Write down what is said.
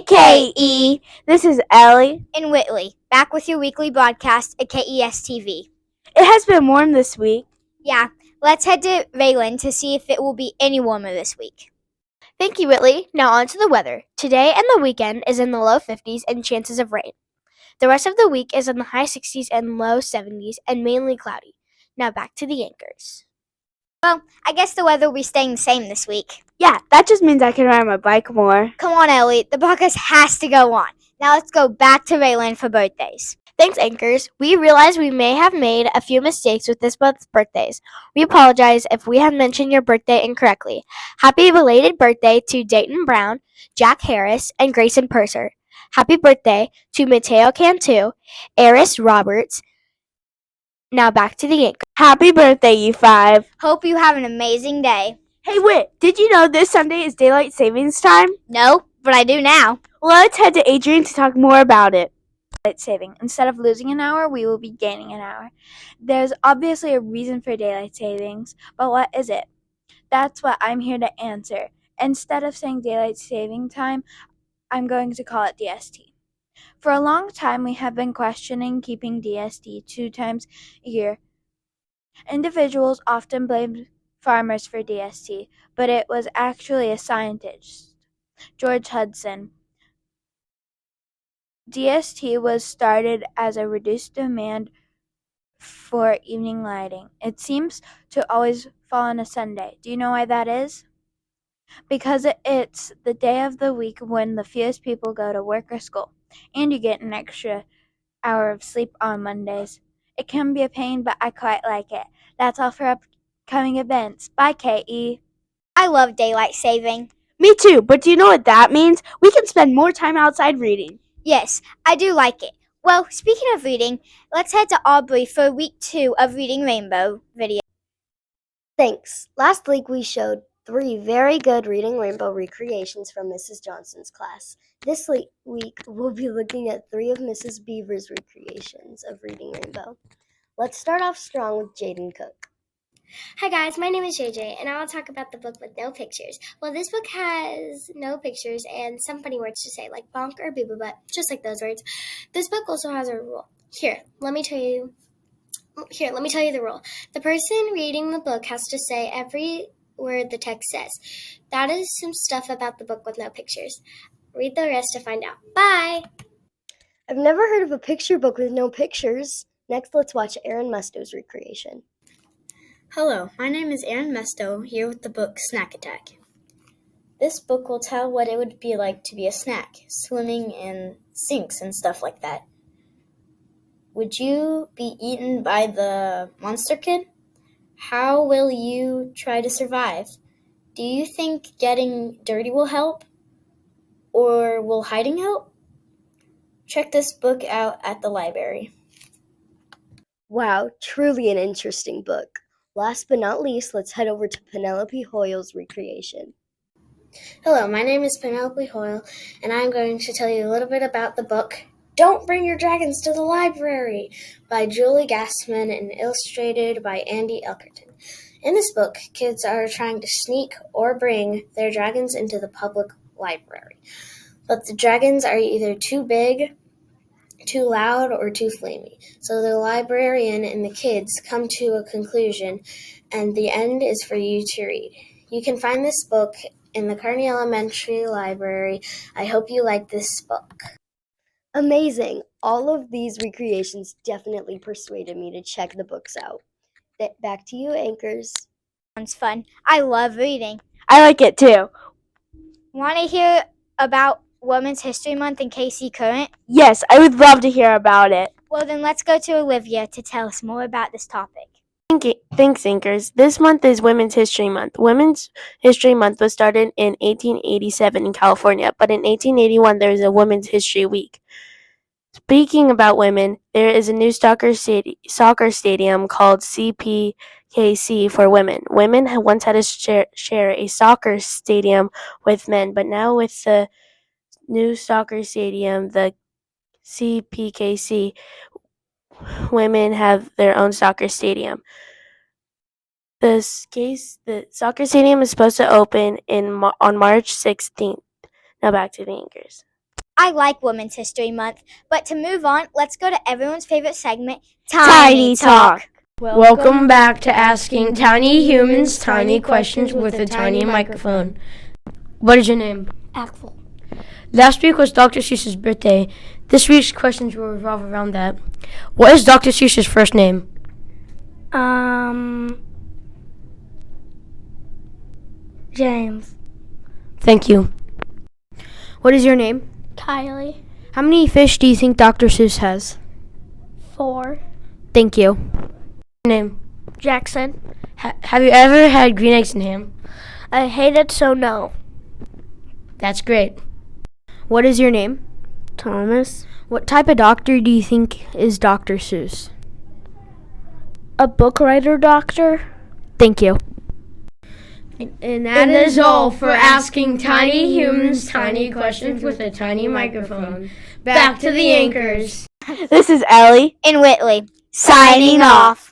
KE. This is Ellie. And Whitley, back with your weekly broadcast at KES TV. It has been warm this week. Yeah, let's head to Raylan to see if it will be any warmer this week. Thank you, Whitley. Now on to the weather. Today and the weekend is in the low 50s and chances of rain. The rest of the week is in the high 60s and low 70s and mainly cloudy. Now back to the anchors. Well, I guess the weather will be staying the same this week. Yeah, that just means I can ride my bike more. Come on, Ellie, the broadcast has to go on. Now let's go back to Raylan for birthdays. Thanks, anchors. We realize we may have made a few mistakes with this month's birthdays. We apologize if we have mentioned your birthday incorrectly. Happy belated birthday to Dayton Brown, Jack Harris, and Grayson Purser. Happy birthday to Mateo Cantu, Eris Roberts. Now back to the anchor. Happy birthday, you five. Hope you have an amazing day. Hey, Whit, did you know this Sunday is daylight savings time? No, but I do now. Well, let's head to Adrian to talk more about it. Daylight saving. Instead of losing an hour, we will be gaining an hour. There's obviously a reason for daylight savings, but what is it? That's what I'm here to answer. Instead of saying daylight saving time, I'm going to call it DST. For a long time, we have been questioning keeping DST 2 times a year. Individuals often blamed farmers for DST, but it was actually a scientist, George Hudson. DST was started as a reduced demand for evening lighting. It seems to always fall on a Sunday. Do you know why that is? Because it's the day of the week when the fewest people go to work or school, and you get an extra hour of sleep on Mondays. It can be a pain, but I quite like it. That's all for upcoming events. Bye, KE. I love daylight saving. Me too, but do you know what that means? We can spend more time outside reading. Yes, I do like it. Well, speaking of reading, let's head to Aubrey for week 2 of Reading Rainbow video. Thanks. Last week we showed 3 very good Reading Rainbow recreations from Mrs. Johnson's class. This week we'll be looking at 3 of Mrs. Beaver's recreations of Reading Rainbow. Let's start off strong with Jaden Cook. Hi guys, my name is JJ, and I will talk about the book with no pictures. Well, this book has no pictures and some funny words to say, like bonk or booba butt, just like those words. This book also has a rule. Here, let me tell you the rule. The person reading the book has to say every word the text says. That is some stuff about the book with no pictures. Read the rest to find out. Bye! I've never heard of a picture book with no pictures. Next, let's watch Aaron Musto's recreation. Hello, my name is Aaron Mesto, here with the book Snack Attack. This book will tell what it would be like to be a snack, swimming in sinks and stuff like that. Would you be eaten by the monster kid? How will you try to survive? Do you think getting dirty will help? Or will hiding help? Check this book out at the library. Wow, truly an interesting book. Last but not least, let's head over to Penelope Hoyle's recreation. Hello, my name is Penelope Hoyle, and I'm going to tell you a little bit about the book Don't Bring Your Dragons to the Library by Julie Gassman and illustrated by Andy Elkerton. In this book, kids are trying to sneak or bring their dragons into the public library. But the dragons are either too big, too loud, or too flamey. So the librarian and the kids come to a conclusion, and the end is for you to read. You can find this book in the Kearney Elementary Library. I hope you like this book. Amazing! All of these recreations definitely persuaded me to check the books out. Back to you, anchors. Sounds fun. I love reading. I like it too. Want to hear about Women's History Month in KC Current? Yes, I would love to hear about it. Well, then let's go to Olivia to tell us more about this topic. Thanks, anchors. This month is Women's History Month. Women's History Month was started in 1887 in California, but in 1881 there was a Women's History Week. Speaking about women, there is a new soccer stadium called CPKC for women. Women had once had to share a soccer stadium with men, but now with the new soccer stadium, the CPKC, women have their own soccer stadium. The soccer stadium is supposed to open on March 16th. Now back to the anchors. I like Women's History Month. But to move on, let's go to everyone's favorite segment, Tiny Talk. Welcome back to Asking Tiny Humans Tiny Questions with a Tiny Microphone. What is your name? Axel. Last week was Dr. Seuss's birthday. This week's questions will revolve around that. What is Dr. Seuss's first name? James. Thank you. What is your name? Kylie. How many fish do you think Dr. Seuss has? 4. Thank you. Name? Jackson. Have you ever had green eggs and ham? I hate it, so no. That's great. What is your name? Thomas. What type of doctor do you think is Dr. Seuss? A book writer doctor. Thank you. And that is all for Asking Tiny Humans Tiny Questions with a Tiny Microphone. Back to the anchors. This is Ellie. In Whitley. Signing off.